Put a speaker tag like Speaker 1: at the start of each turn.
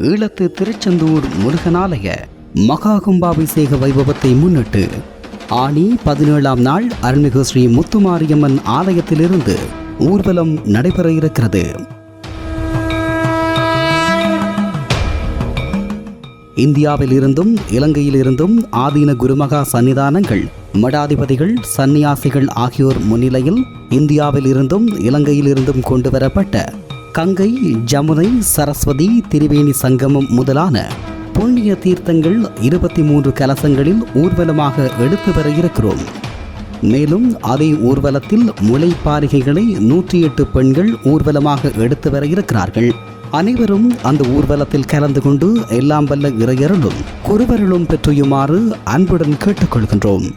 Speaker 1: ஈழத்து திருச்செந்தூர் முருகனாலய மகா கும்பாபிஷேக வைபவத்தை முன்னிட்டு ஆனி 17ஆம் நாள் அருள்மிகு ஸ்ரீ முத்துமாரியம்மன் ஆலயத்திலிருந்து ஊர்வலம் நடைபெற இருக்கிறது. இந்தியாவில் இருந்தும் இலங்கையில் இருந்தும் ஆதீன குருமகா சன்னிதானங்கள், மடாதிபதிகள், சன்னியாசிகள் ஆகியோர் முன்னிலையில் இந்தியாவில் இருந்தும் இலங்கையில் இருந்தும் கொண்டு வரப்பட்ட கங்கை, ஜமுனை, சரஸ்வதி, திரிவேணி சங்கமம் முதலான புண்ணிய தீர்த்தங்கள் 23 கலசங்களில் ஊர்வலமாக எடுத்து வர இருக்கிறோம். மேலும் அதே ஊர்வலத்தில் முளைப்பாரிகைகளை 108 பெண்கள் ஊர்வலமாக எடுத்து வர இருக்கிறார்கள். அனைவரும் அந்த ஊர்வலத்தில் கலந்து கொண்டு எல்லாம் வல்ல இறையருளும் குருவருளும் பெற்றுயுமாறு அன்புடன் கேட்டுக்கொள்கின்றோம்.